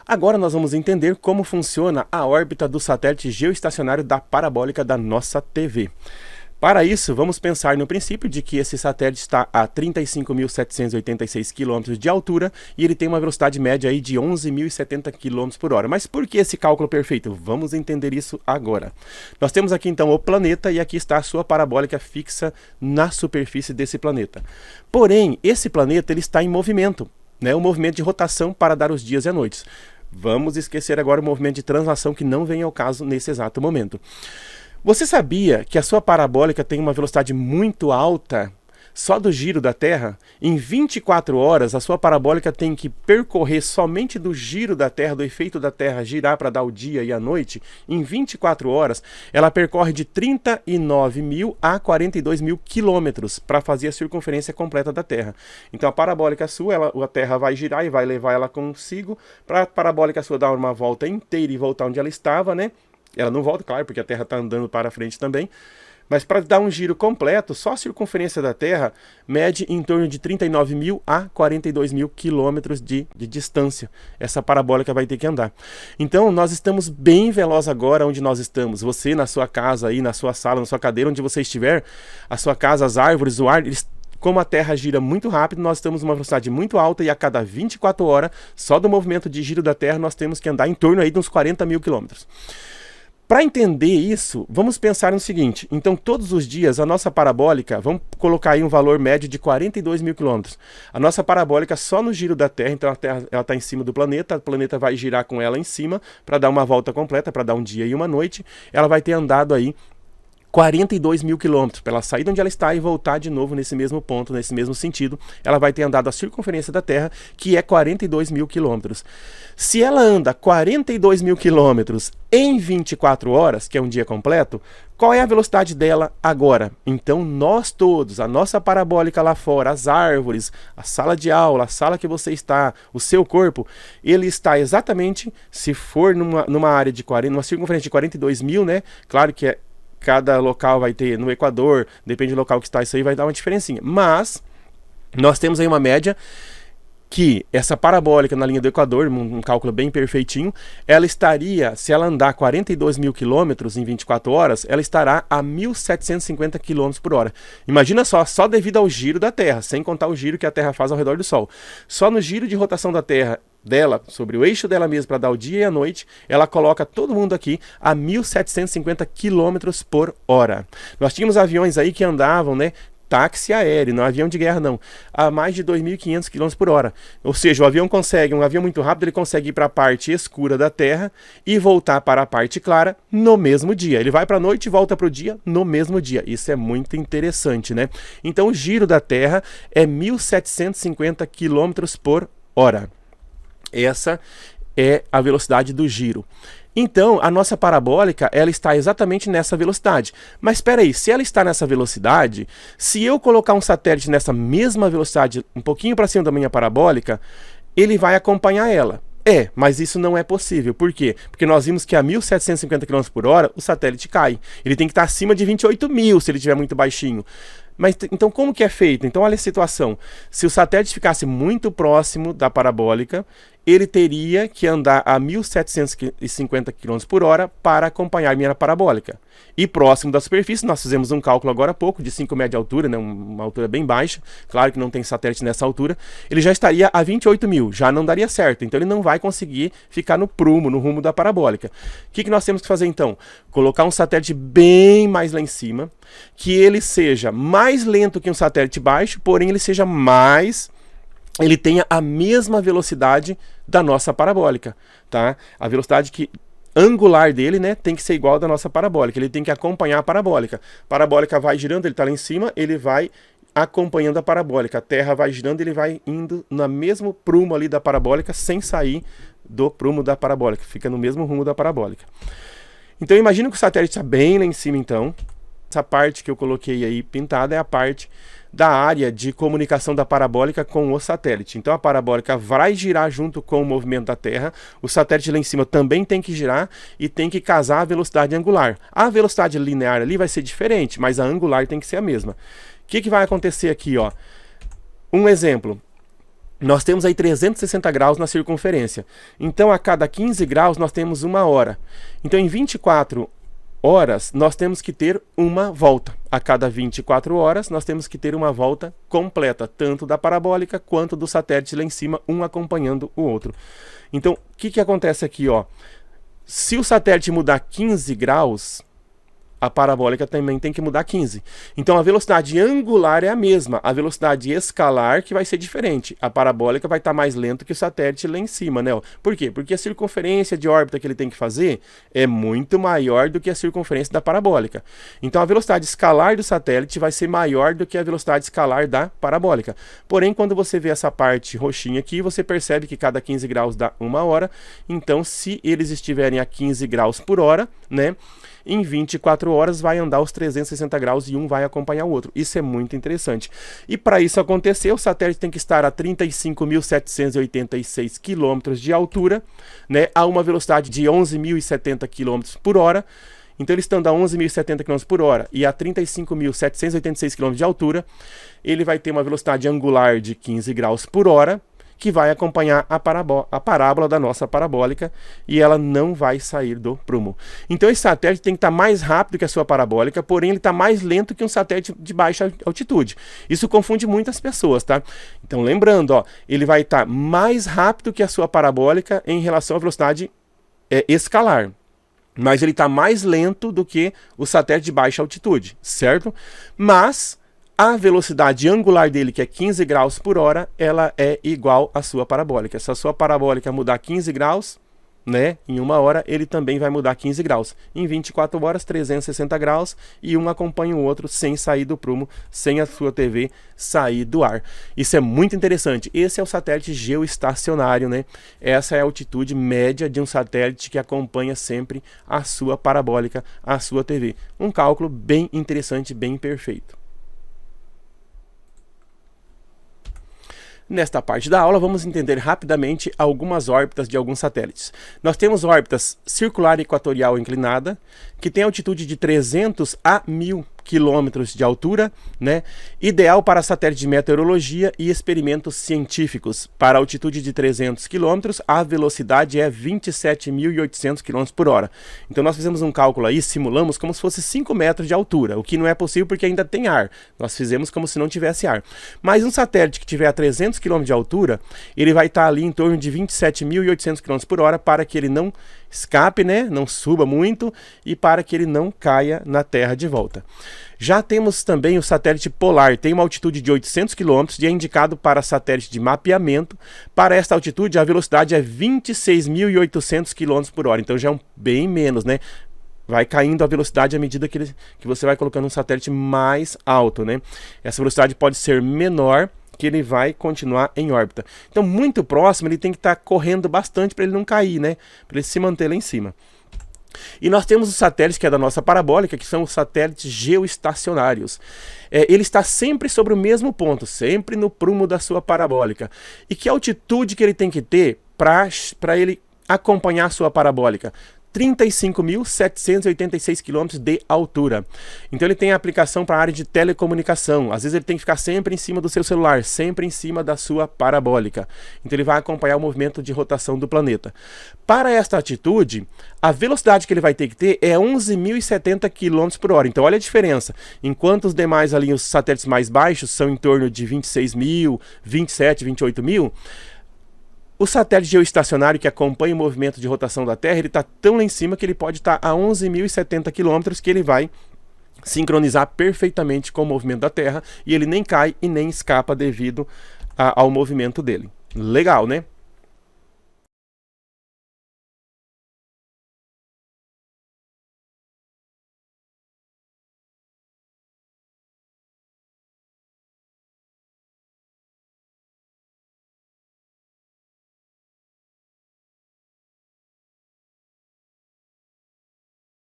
Agora nós vamos entender como funciona a órbita do satélite geoestacionário da parabólica da nossa TV. Para isso, vamos pensar no princípio de que esse satélite está a 35.786 km de altura e ele tem uma velocidade média aí de 11.070 km por hora. Mas por que esse cálculo perfeito? Vamos entender isso agora. Nós temos aqui então o planeta e aqui está a sua parabólica fixa na superfície desse planeta. Porém, esse planeta ele está em movimento, um movimento de rotação para dar os dias e as noites. Vamos esquecer agora o movimento de translação que não vem ao caso nesse exato momento. Você sabia que a sua parabólica tem uma velocidade muito alta só do giro da Terra? Em 24 horas, a sua parabólica tem que percorrer somente do giro da Terra, do efeito da Terra girar para dar o dia e a noite. Em 24 horas, ela percorre de 39.000 a 42.000 quilômetros para fazer a circunferência completa da Terra. Então, a parabólica sua, a Terra vai girar e vai levar ela consigo para a parabólica sua dar uma volta inteira e voltar onde ela estava, né? Ela não volta, claro, porque a Terra está andando para frente também. Mas para dar um giro completo, só a circunferência da Terra mede em torno de 39.000 a 42.000 quilômetros de distância. Essa parabólica vai ter que andar. Então, nós estamos bem velozes agora onde nós estamos. Você na sua casa, aí, na sua sala, na sua cadeira, onde você estiver, a sua casa, as árvores, o ar, como a Terra gira muito rápido, nós estamos numa velocidade muito alta e a cada 24 horas, só do movimento de giro da Terra, nós temos que andar em torno aí de uns 40.000 quilômetros. Para entender isso, vamos pensar no seguinte. Então, todos os dias, a nossa parabólica, vamos colocar aí um valor médio de 42.000 quilômetros. A nossa parabólica, só no giro da Terra, então a Terra está em cima do planeta, o planeta vai girar com ela em cima para dar uma volta completa, para dar um dia e uma noite. Ela vai ter andado aí 42.000 quilômetros, para ela sair de onde ela está e voltar de novo nesse mesmo ponto, nesse mesmo sentido. Ela vai ter andado a circunferência da Terra, que é 42.000 quilômetros. Se ela anda 42.000 quilômetros em 24 horas, que é um dia completo, qual é a velocidade dela agora? Então nós todos, a nossa parabólica lá fora, as árvores, a sala de aula, a sala que você está, o seu corpo, ele está exatamente, se for numa área de 40, numa circunferência de 42.000, né? Claro que cada local vai ter, no Equador, depende do local que está, isso aí vai dar uma diferencinha. Mas nós temos aí uma média que essa parabólica na linha do Equador, um cálculo bem perfeitinho, ela estaria, se ela andar 42.000 quilômetros em 24 horas, ela estará a 1.750 quilômetros por hora. Imagina só devido ao giro da Terra, sem contar o giro que a Terra faz ao redor do Sol. Só no giro de rotação da Terra, dela, sobre o eixo dela mesma para dar o dia e a noite, ela coloca todo mundo aqui a 1.750 km por hora. Nós tínhamos aviões aí que andavam, né? Táxi aéreo, não avião de guerra não, a mais de 2.500 km por hora. Ou seja, o avião consegue, um avião muito rápido, ele consegue ir para a parte escura da Terra e voltar para a parte clara no mesmo dia. Ele vai para a noite e volta para o dia no mesmo dia. Isso é muito interessante, né? Então o giro da Terra é 1.750 km por hora. Essa é a velocidade do giro. Então, a nossa parabólica, ela está exatamente nessa velocidade. Mas espera aí, se ela está nessa velocidade, se eu colocar um satélite nessa mesma velocidade, um pouquinho para cima da minha parabólica, ele vai acompanhar ela. Mas isso não é possível. Por quê? Porque nós vimos que a 1.750 km por hora, o satélite cai. Ele tem que estar acima de 28.000 se ele estiver muito baixinho. Mas então como que é feito? Então olha a situação. Se o satélite ficasse muito próximo da parabólica, ele teria que andar a 1.750 km por hora para acompanhar minha parabólica. E próximo da superfície, nós fizemos um cálculo agora há pouco, de 5 metros de altura, né, uma altura bem baixa, claro que não tem satélite nessa altura, ele já estaria a 28.000, já não daria certo, então ele não vai conseguir ficar no prumo, no rumo da parabólica. O que nós temos que fazer então? Colocar um satélite bem mais lá em cima, que ele seja mais lento que um satélite baixo, porém ele tenha a mesma velocidade da nossa parabólica, tá? A velocidade angular dele, né, tem que ser igual da nossa parabólica, ele tem que acompanhar a parabólica. A parabólica vai girando, ele está lá em cima, ele vai acompanhando a parabólica. A Terra vai girando, ele vai indo no mesmo prumo ali da parabólica, sem sair do prumo da parabólica, fica no mesmo rumo da parabólica. Então imagina que o satélite está bem lá em cima, então. Essa parte que eu coloquei aí pintada é a parte da área de comunicação da parabólica com o satélite. Então a parabólica vai girar junto com o movimento da Terra, o satélite lá em cima também tem que girar e tem que casar a velocidade angular. A velocidade linear ali vai ser diferente, mas a angular tem que ser a mesma. O que vai acontecer aqui, ó? Um exemplo. nós temos aí 360 graus na circunferência. Então, a cada 15 graus, nós temos 1 hora. Então, em 24 horas, nós temos que ter uma volta. A cada 24 horas, nós temos que ter uma volta completa, tanto da parabólica quanto do satélite lá em cima, um acompanhando o outro. Então, o que acontece aqui, ó? Se o satélite mudar 15 graus, a parabólica também tem que mudar 15. Então a velocidade angular é a mesma, a velocidade escalar que vai ser diferente. A parabólica vai estar mais lenta que o satélite lá em cima, né? Por quê? Porque a circunferência de órbita que ele tem que fazer é muito maior do que a circunferência da parabólica. Então a velocidade escalar do satélite vai ser maior do que a velocidade escalar da parabólica. Porém, quando você vê essa parte roxinha aqui, você percebe que cada 15 graus dá 1 hora. Então, se eles estiverem a 15 graus por hora, né? Em 24 horas vai andar os 360 graus e um vai acompanhar o outro. Isso é muito interessante. E para isso acontecer, o satélite tem que estar a 35.786 km de altura, né, a uma velocidade de 11.070 km por hora. Então, ele estando a 11.070 km por hora e a 35.786 km de altura, ele vai ter uma velocidade angular de 15 graus por hora, que vai acompanhar a parábola da nossa parabólica, e ela não vai sair do prumo. Então esse satélite tem que estar mais rápido que a sua parabólica, porém ele está mais lento que um satélite de baixa altitude. Isso confunde muitas pessoas, tá? Então lembrando, ó, ele vai estar mais rápido que a sua parabólica em relação à velocidade escalar. Mas ele está mais lento do que o satélite de baixa altitude, certo? Mas a velocidade angular dele, que é 15 graus por hora, ela é igual à sua parabólica. Se a sua parabólica mudar 15 graus, né, em 1 hora, ele também vai mudar 15 graus. Em 24 horas, 360 graus, e um acompanha o outro sem sair do prumo, sem a sua TV sair do ar. Isso é muito interessante. Esse é o satélite geoestacionário, né? Essa é a altitude média de um satélite que acompanha sempre a sua parabólica, a sua TV. Um cálculo bem interessante, bem perfeito. Nesta parte da aula, vamos entender rapidamente algumas órbitas de alguns satélites. Nós temos órbitas circular equatorial inclinada, que tem altitude de 300 a 1.000 quilômetros de altura, né? Ideal para satélite de meteorologia e experimentos científicos. Para altitude de 300 quilômetros, a velocidade é 27.800 km por hora. Então nós fizemos um cálculo aí, simulamos como se fosse 5 metros de altura, o que não é possível porque ainda tem ar. Nós fizemos como se não tivesse ar. Mas um satélite que tiver a 300 km de altura, ele vai estar ali em torno de 27.800 km por hora para que ele não escape, né? Não suba muito, e para que ele não caia na Terra de volta. Já temos também o satélite polar, tem uma altitude de 800 km e é indicado para satélite de mapeamento. Para esta altitude, a velocidade é 26.800 km por hora, então já é bem menos, né? Vai caindo a velocidade à medida que você vai colocando um satélite mais alto, né? Essa velocidade pode ser menor, que ele vai continuar em órbita. Então, muito próximo, ele tem que estar correndo bastante para ele não cair, né? Para ele se manter lá em cima. E nós temos os satélites que é da nossa parabólica, que são os satélites geoestacionários. Ele está sempre sobre o mesmo ponto, sempre no prumo da sua parabólica. E que altitude que ele tem que ter para ele acompanhar a sua parabólica? 35.786 km de altura. Então ele tem aplicação para a área de telecomunicação. Às vezes ele tem que ficar sempre em cima do seu celular, sempre em cima da sua parabólica. Então ele vai acompanhar o movimento de rotação do planeta. Para esta altitude, a velocidade que ele vai ter que ter é 11.070 km por hora. Então olha a diferença. Enquanto os demais ali, os satélites mais baixos, são em torno de 26.000, 27, 28.000, o satélite geoestacionário que acompanha o movimento de rotação da Terra, ele está tão lá em cima que ele pode estar a 11.070 km, que ele vai sincronizar perfeitamente com o movimento da Terra, e ele nem cai e nem escapa devido ao movimento dele. Legal, né?